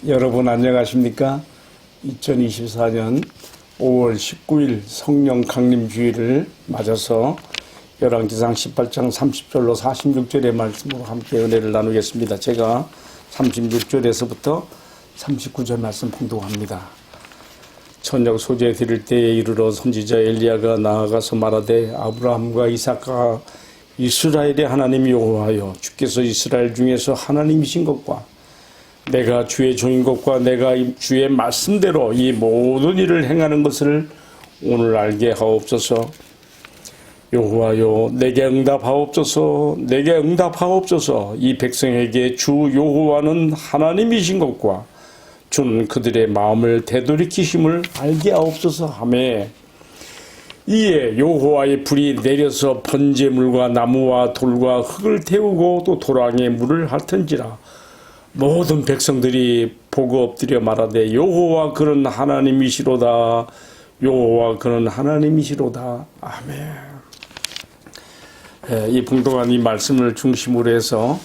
여러분 안녕하십니까? 2024년 5월 19일 성령 강림주일을 맞아서 열왕기상 18장 30절로 46절의 말씀으로 함께 은혜를 나누겠습니다. 제가 36절에서부터 39절 말씀 봉독합니다. 저녁 소재 드릴 때에 이르러 선지자 엘리야가 나아가서 말하되 아브라함과 이삭과 이스라엘의 하나님 여호와여, 주께서 이스라엘 중에서 하나님이신 것과 내가 주의 종인 것과 내가 주의 말씀대로 이 모든 일을 행하는 것을 오늘 알게 하옵소서. 여호와여, 내게 응답하옵소서. 내게 응답하옵소서. 이 백성에게 주 여호와는 하나님이신 것과 주는 그들의 마음을 되돌이키심을 알게 하옵소서 하매, 이에 여호와의 불이 내려서 번제물과 나무와 돌과 흙을 태우고 또 도랑에 물을 핥은지라. 모든 백성들이 보고 엎드려 말하되 여호와 그는 하나님이시로다. 여호와 그는 하나님이시로다. 아멘. 이 봉독한 이 말씀을 중심으로 해서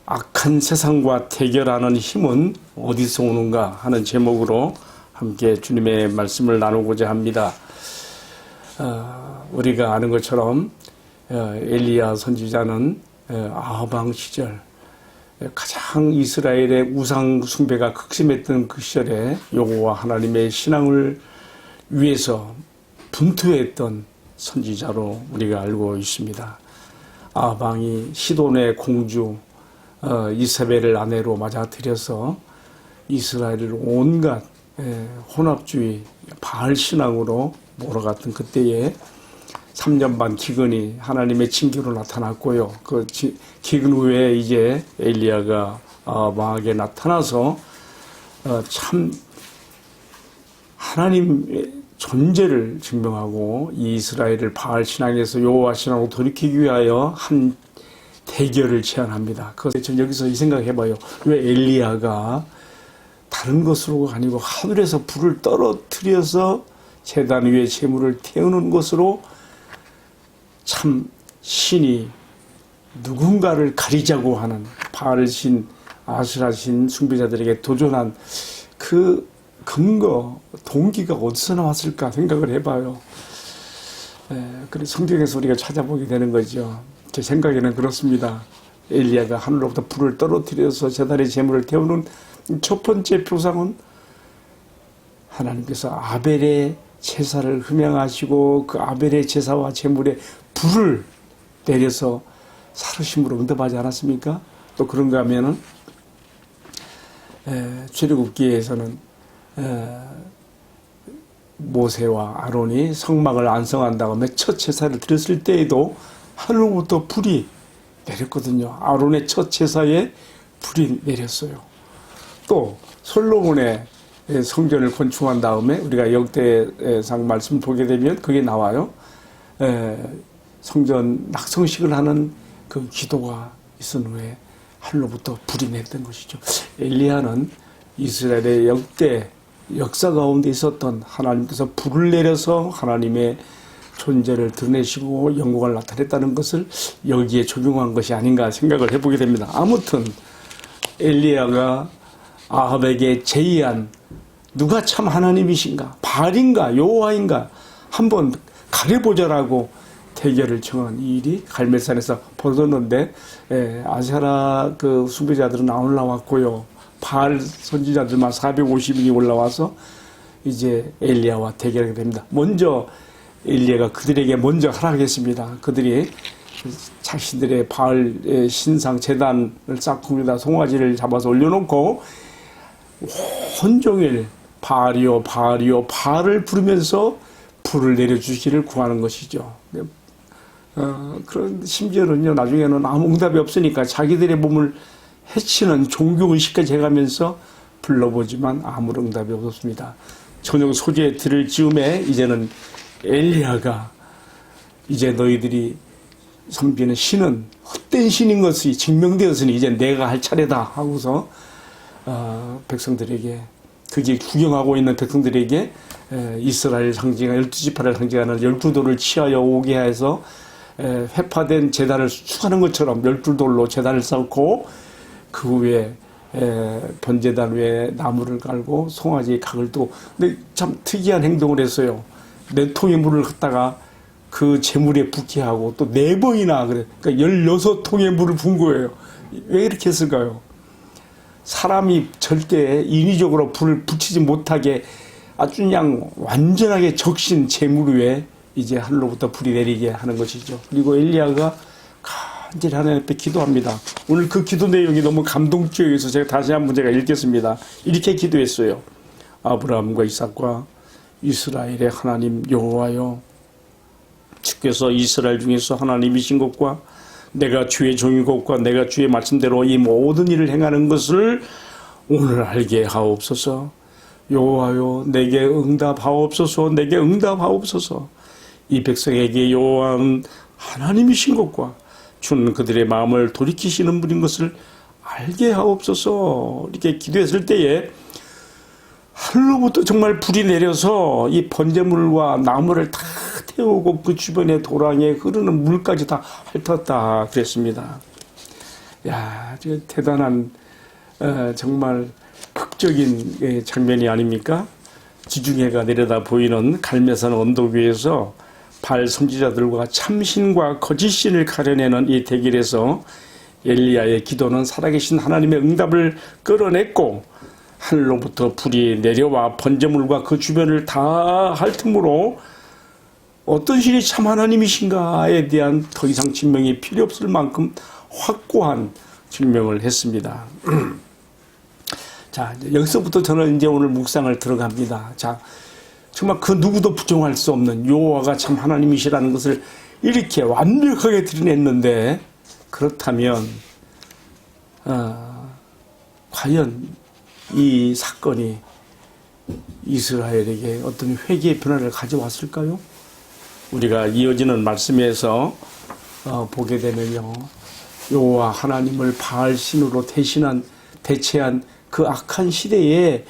악한 세상과 대결하는 힘은 어디서 오는가 하는 제목으로 함께 주님의 말씀을 나누고자 합니다. 우리가 아는 것처럼 엘리야 선지자는 아합 왕 시절 가장 이스라엘의 우상 숭배가 극심했던 그 시절에 여호와 하나님의 신앙을 위해서 분투했던 선지자로 우리가 알고 있습니다. 아합 왕이 시돈의 공주 이세벨을 아내로 맞아들여서 이스라엘을 온갖 혼합주의 바알 신앙으로 몰아갔던 그때에 3년 반 기근이 하나님의 징계로 나타났고요. 그 기근 후에 이제 엘리야가 왕에게 나타나서 참 하나님의 존재를 증명하고 이 이스라엘을 바알 신앙에서 여호와 신앙으로 돌이키기 위하여 한 대결을 제안합니다. 그래서 여기서 이 생각해봐요. 왜 엘리야가 다른 것으로 아니고 하늘에서 불을 떨어뜨려서 제단 위에 제물을 태우는 것으로 참 신이 누군가를 가리자고 하는 바알신, 아수라신 숭배자들에게 도전한 그 근거, 동기가 어디서 나왔을까 생각을 해봐요. 그래서 성경에서 우리가 찾아보게 되는 거죠. 제 생각에는 그렇습니다. 엘리야가 하늘로부터 불을 떨어뜨려서 제단에 제물을 태우는 첫 번째 표상은 하나님께서 아벨의 제사를 흠양하시고 그 아벨의 제사와 제물에 불을 내려서 살으심으로 응답하지 않았습니까? 또 그런가 하면은 출애굽기에서는 모세와 아론이 성막을 안성한 다음에 첫 제사를 드렸을 때에도 하늘로부터 불이 내렸거든요. 아론의 첫 제사에 불이 내렸어요. 또 솔로몬의 성전을 건축한 다음에 우리가 역대상 말씀 보게 되면 그게 나와요. 성전 낙성식을 하는 그 기도가 있은 후에 하늘로부터 불이 내렸던 것이죠. 엘리야는 이스라엘의 역대 역사 가운데 있었던 하나님께서 불을 내려서 하나님의 존재를 드러내시고 영광을 나타냈다는 것을 여기에 적용한 것이 아닌가 생각을 해보게 됩니다. 아무튼 엘리야가 아합에게 제의한 누가 참 하나님이신가, 바알인가 여호와인가 한번 가려보자라고 대결을 청한 이 일이 갈멜산에서 벌어졌는데, 아세라 그 숭배자들은 안 올라왔고요. 바알 선지자들만 450인이 올라와서 이제 엘리야와 대결하게 됩니다. 먼저 엘리야가 그들에게 먼저 하락했습니다. 그들이 자신들의 바알 신상 제단을 쌓고 위에다 송아지를 잡아서 올려놓고 온종일 바알이요 바알이요 바알을 부르면서 불을 내려주시기를 구하는 것이죠. 그런 심지어는요, 나중에는 아무 응답이 없으니까 자기들의 몸을 해치는 종교의식까지 해가면서 불러보지만 아무 응답이 없었습니다. 저녁 소재 들을 즈음에 이제는 엘리야가 이제 너희들이 섬기는 신은 헛된 신인 것이 증명되었으니 이제 내가 할 차례다 하고서 백성들에게, 그게 구경하고 있는 백성들에게 이스라엘 상징하는 12지파를 상징하는 12돌을 취하여 오게 해서 회파된 제단을 수하는 것처럼 12돌로 제단을 쌓고 그 후에 번제단 위에 나무를 깔고 송아지 각을 두고, 근데 참 특이한 행동을 했어요. 4통의 물을 갖다가 그 제물에 붓게 하고 또 4번이나 그래. 그러니까 16통의 물을 붓은 거예요. 왜 이렇게 했을까요? 사람이 절대 인위적으로 불을 붙이지 못하게 아주 그냥 완전하게 적신 제물 위에 이제 하늘로부터 불이 내리게 하는 것이죠. 그리고 엘리야가 간절히 하나님 앞에 기도합니다. 오늘 그 기도 내용이 너무 감동적이어서 제가 다시 한번 제가 읽겠습니다. 이렇게 기도했어요. 아브라함과 이삭과 이스라엘의 하나님 여호와여, 주께서 이스라엘 중에서 하나님이신 것과 내가 주의 종인 것과 내가 주의 말씀대로 이 모든 일을 행하는 것을 오늘 알게 하옵소서. 여호와여, 내게 응답하옵소서. 내게 응답하옵소서. 이 백성에게 여호와는 하나님이신 것과 주는 그들의 마음을 돌이키시는 분인 것을 알게 하옵소서. 이렇게 기도했을 때에 하늘로부터 정말 불이 내려서 이 번제물과 나무를 다 태우고 그 주변에 도랑에 흐르는 물까지 다 핥았다 그랬습니다. 야, 저 대단한 정말 극적인 장면이 아닙니까? 지중해가 내려다 보이는 갈매산 언덕 위에서 바알 선지자들과 참신과 거짓신을 가려내는 이 대길에서 엘리야의 기도는 살아계신 하나님의 응답을 끌어냈고 하늘로부터 불이 내려와 번제물과 그 주변을 다 핥음으로 어떤 신이 참 하나님이신가에 대한 더 이상 증명이 필요 없을 만큼 확고한 증명을 했습니다. 자, 여기서부터 저는 이제 오늘 묵상을 들어갑니다. 자, 정말 그 누구도 부정할 수 없는 여호와가 참 하나님이시라는 것을 이렇게 완벽하게 드러냈는데, 그렇다면 과연 이 사건이 이스라엘에게 어떤 회개의 변화를 가져왔을까요? 우리가 이어지는 말씀에서 보게 되면요, 여호와 하나님을 바알 신으로 대체한 그 악한 시대에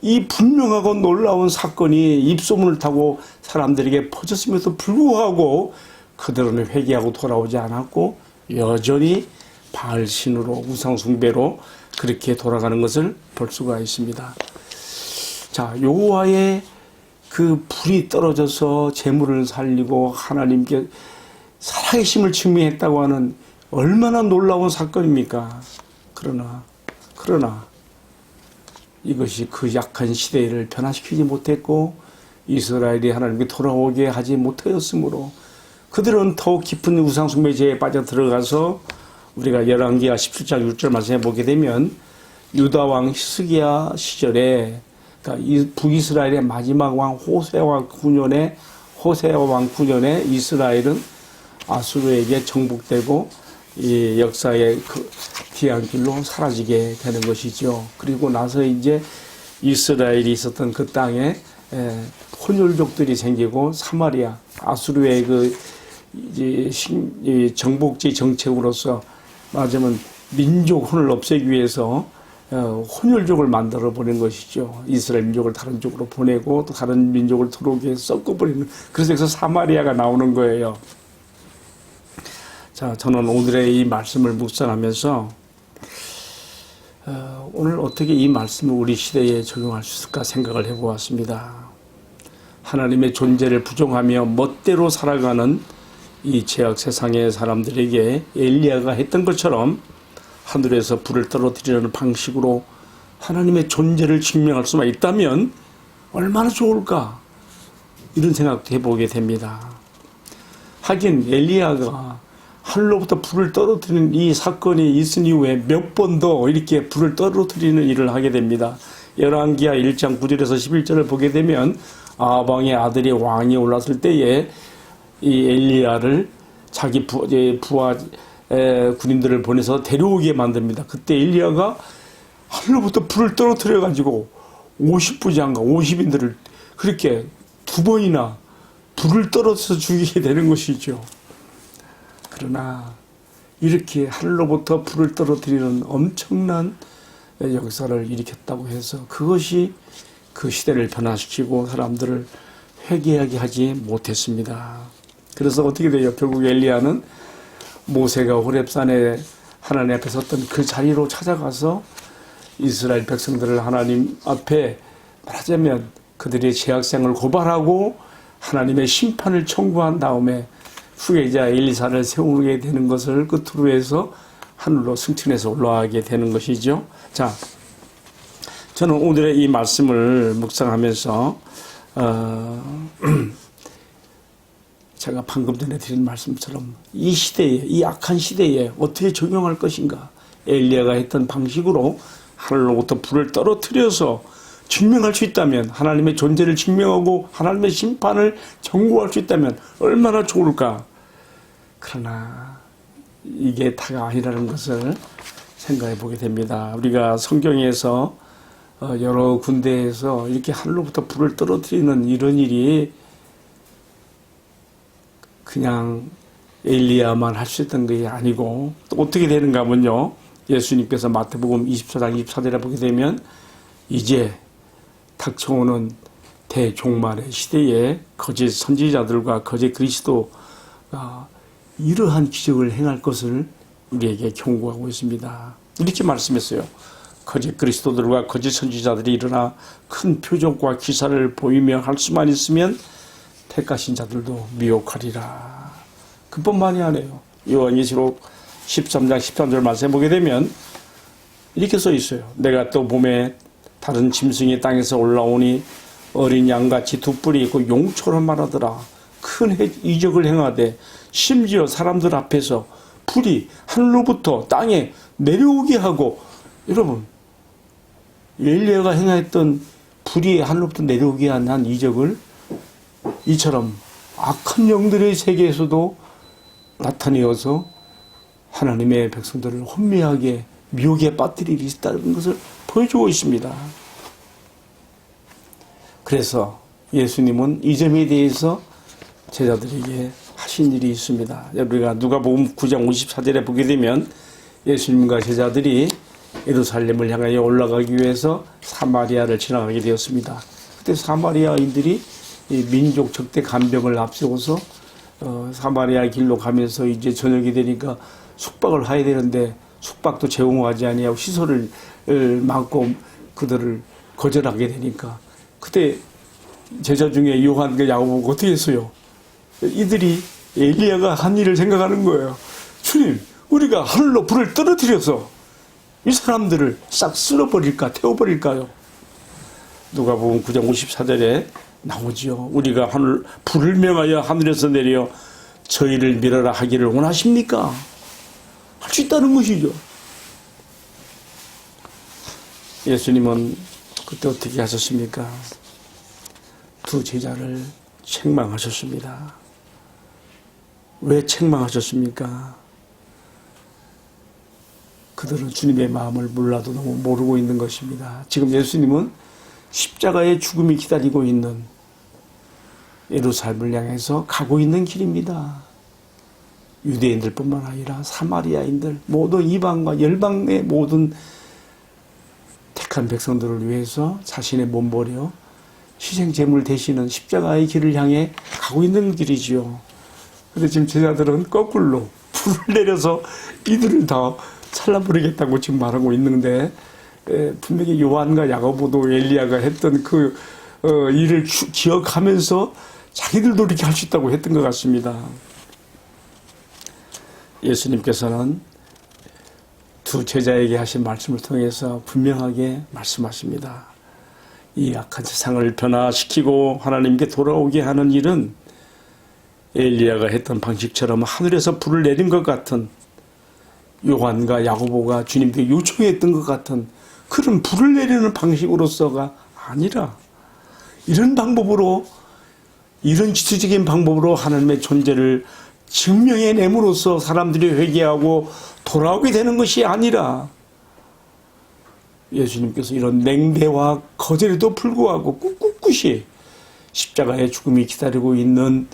이 분명하고 놀라운 사건이 입소문을 타고 사람들에게 퍼졌음에도 불구하고 그들은 회개하고 돌아오지 않았고 여전히 바알 신으로 우상 숭배로 그렇게 돌아가는 것을 볼 수가 있습니다. 자, 여호와의 그 불이 떨어져서 재물을 살리고 하나님께 살아계심을 증명했다고 하는 얼마나 놀라운 사건입니까? 그러나 이것이 그 약한 시대를 변화시키지 못했고 이스라엘이 하나님께 돌아오게 하지 못하였으므로 그들은 더욱 깊은 우상숭배죄에 빠져들어가서 우리가 열왕기하 17장 6절 말씀해 보게 되면 유다왕 히스기야 시절에, 그러니까 이 북이스라엘의 마지막 왕 호세아왕 9년에 이스라엘은 아수르에게 정복되고 이 역사의 그 뒤안길로 사라지게 되는 것이죠. 그리고 나서 이제 이스라엘이 있었던 그 땅에 혼혈족들이 생기고 사마리아, 아수르의 그 이제 정복지 정책으로서 말하자면 민족혼을 없애기 위해서 혼혈족을 만들어 버린 것이죠. 이스라엘 민족을 다른 쪽으로 보내고 또 다른 민족을 들어오게 섞어버리는, 그래서 여기서 사마리아가 나오는 거예요. 자, 저는 오늘의 이 말씀을 묵상하면서 오늘 어떻게 이 말씀을 우리 시대에 적용할 수 있을까 생각을 해보았습니다. 하나님의 존재를 부정하며 멋대로 살아가는 이 죄악 세상의 사람들에게 엘리야가 했던 것처럼 하늘에서 불을 떨어뜨리는 방식으로 하나님의 존재를 증명할 수만 있다면 얼마나 좋을까, 이런 생각도 해보게 됩니다. 하긴 엘리야가 하늘로부터 불을 떨어뜨리는 이 사건이 있은 이후에 몇 번 더 이렇게 불을 떨어뜨리는 일을 하게 됩니다. 열왕기하 1장 9절에서 11절을 보게 되면 아방의 아들이 왕이 올랐을 때에 이 엘리야를 자기 부하 군인들을 보내서 데려오게 만듭니다. 그때 엘리야가 하늘로부터 불을 떨어뜨려 가지고 50부장과 50인들을 그렇게 2번이나 불을 떨어뜨려서 죽이게 되는 것이죠. 그러나 이렇게 하늘로부터 불을 떨어뜨리는 엄청난 역사를 일으켰다고 해서 그것이 그 시대를 변화시키고 사람들을 회개하게 하지 못했습니다. 그래서 어떻게 돼요? 결국 엘리야는 모세가 호렙산에 하나님 앞에 섰던 그 자리로 찾아가서 이스라엘 백성들을 하나님 앞에 말하자면 그들의 죄악생을 고발하고 하나님의 심판을 청구한 다음에 후계자 엘리사를 세우게 되는 것을 끝으로 해서 하늘로 승천해서 올라가게 되는 것이죠. 자, 저는 오늘의 이 말씀을 묵상하면서 제가 방금 전에 드린 말씀처럼 이 시대에, 이 악한 시대에 어떻게 적용할 것인가, 엘리야가 했던 방식으로 하늘로부터 불을 떨어뜨려서 증명할 수 있다면, 하나님의 존재를 증명하고 하나님의 심판을 경고할 수 있다면 얼마나 좋을까. 그러나 이게 다가 아니라는 것을 생각해 보게 됩니다. 우리가 성경에서 여러 군데에서 이렇게 하늘로부터 불을 떨어뜨리는 이런 일이 그냥 엘리야만 할 수 있던 것이 아니고, 또 어떻게 되는가 하면요, 예수님께서 마태복음 24장 24절에 보게 되면 이제 닥쳐오는 대종말의 시대에 거짓 선지자들과 거짓 그리스도가 이러한 기적을 행할 것을 우리에게 경고하고 있습니다. 이렇게 말씀했어요. 거짓 그리스도들과 거짓 선지자들이 일어나 큰 표적과 기사를 보이며 할 수만 있으면 택하신 자들도 미혹하리라. 그뿐만이 아니에요. 요한계시록 13장 13절 말씀해 보게 되면 이렇게 써 있어요. 내가 또 봄에 다른 짐승이 땅에서 올라오니 어린 양같이 두 뿔이 있고 용처럼 말하더라. 큰 이적을 행하되 심지어 사람들 앞에서 불이 하늘로부터 땅에 내려오게 하고, 여러분, 엘리야가 행했던 불이 하늘로부터 내려오게 한 이적을 이처럼 악한 영들의 세계에서도 나타내어서 하나님의 백성들을 혼미하게 미혹에 빠뜨릴 수 있다는 것을 보여주고 있습니다. 그래서 예수님은 이 점에 대해서 제자들에게 하신 일이 있습니다. 우리가 누가복음 9장 54절에 보게 되면 예수님과 제자들이 예루살렘을 향하여 올라가기 위해서 사마리아를 지나가게 되었습니다. 그때 사마리아인들이 민족 적대 간병을 앞세워서 사마리아 길로 가면서 이제 저녁이 되니까 숙박을 해야 되는데 숙박도 제공하지 아니하고 시설을 막고 그들을 거절하게 되니까, 그때 제자 중에 요한과 야고보가 어떻게 했어요? 이들이 엘리야가 한 일을 생각하는 거예요. 주님, 우리가 하늘로 불을 떨어뜨려서 이 사람들을 싹 쓸어버릴까, 태워버릴까요? 누가복음 9장 54절에 나오지요. 우리가 불을 명하여 하늘에서 내려 저희를 밀어라 하기를 원하십니까? 할 수 있다는 것이죠. 예수님은 그때 어떻게 하셨습니까? 두 제자를 책망하셨습니다. 왜 책망하셨습니까? 그들은 주님의 마음을 몰라도 너무 모르고 있는 것입니다. 지금 예수님은 십자가의 죽음이 기다리고 있는 예루살렘을 향해서 가고 있는 길입니다. 유대인들뿐만 아니라 사마리아인들, 모든 이방과 열방의 모든 택한 백성들을 위해서 자신의 몸버려 희생제물 되시는 십자가의 길을 향해 가고 있는 길이지요. 그런데 지금 제자들은 거꾸로 불을 내려서 이들을 다 잘라버리겠다고 지금 말하고 있는데, 분명히 요한과 야고보도 엘리야가 했던 그 일을 기억하면서 자기들도 이렇게 할 수 있다고 했던 것 같습니다. 예수님께서는 두 제자에게 하신 말씀을 통해서 분명하게 말씀하십니다. 이 악한 세상을 변화시키고 하나님께 돌아오게 하는 일은 엘리야가 했던 방식처럼 하늘에서 불을 내린 것 같은, 요한과 야고보가 주님께 요청했던 것 같은 그런 불을 내리는 방식으로서가 아니라, 이런 방법으로, 이런 지체적인 방법으로 하나님의 존재를 증명해냄으로써 사람들이 회개하고 돌아오게 되는 것이 아니라, 예수님께서 이런 냉대와 거절에도 불구하고 꿋꿋이 십자가의 죽음이 기다리고 있는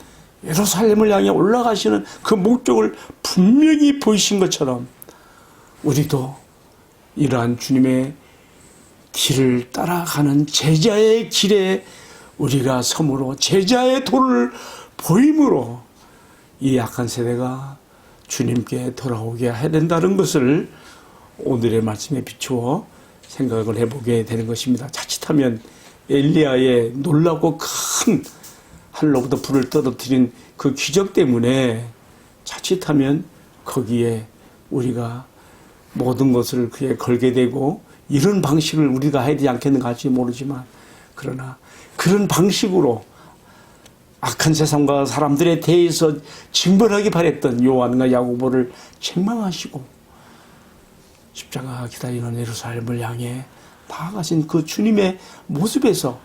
예루살렘을 향해 올라가시는 그 목적을 분명히 보이신 것처럼, 우리도 이러한 주님의 길을 따라가는 제자의 길에 우리가 섬으로 제자의 도를 보임으로 이 악한 세대가 주님께 돌아오게 해야 된다는 것을 오늘의 말씀에 비추어 생각을 해보게 되는 것입니다. 자칫하면 엘리야의 놀라고 큰 하늘로부터 불을 떨어뜨린 그 기적 때문에 자칫하면 거기에 우리가 모든 것을 그에 걸게 되고 이런 방식을 우리가 해야 되지 않겠는가 할지 모르지만 그러나 그런 방식으로 악한 세상과 사람들에 대해서 징벌하기 바랬던 요한과 야고보를 책망하시고 십자가 기다리는 예루살렘을 향해 나아가신 그 주님의 모습에서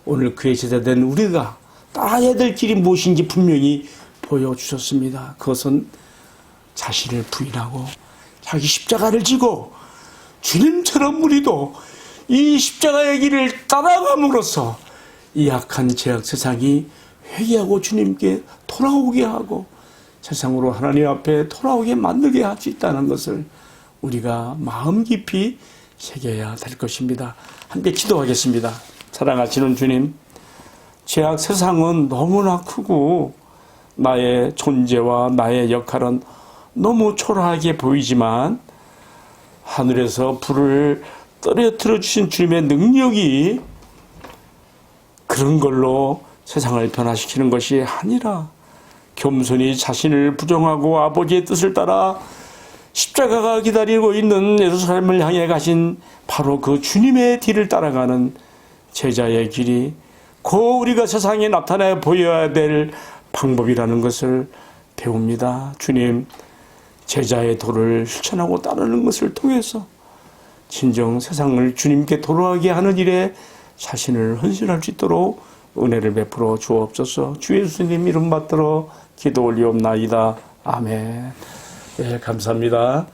오늘 그의 제자된 우리가 따라야 될 길이 무엇인지 분명히 보여주셨습니다. 그것은 자신을 부인하고 자기 십자가를 지고 주님처럼 우리도 이 십자가의 길을 따라감으로써 이 악한 죄악 세상이 회개하고 주님께 돌아오게 하고 세상으로 하나님 앞에 돌아오게 만들게 할 수 있다는 것을 우리가 마음 깊이 새겨야 될 것입니다. 함께 기도하겠습니다. 사랑하시는 주님, 죄악 세상은 너무나 크고 나의 존재와 나의 역할은 너무 초라하게 보이지만 하늘에서 불을 떨어뜨려 주신 주님의 능력이 그런 걸로 세상을 변화시키는 것이 아니라 겸손히 자신을 부정하고 아버지의 뜻을 따라 십자가가 기다리고 있는 예루살렘을 향해 가신 바로 그 주님의 뒤를 따라가는 제자의 길이 곧 우리가 세상에 나타내 보여야 될 방법이라는 것을 배웁니다. 주님, 제자의 도를 실천하고 따르는 것을 통해서 진정 세상을 주님께 돌아가게 하는 일에 자신을 헌신할 수 있도록 은혜를 베풀어 주옵소서. 주 예수님 이름 받들어 기도 올리옵나이다. 아멘. 네, 감사합니다.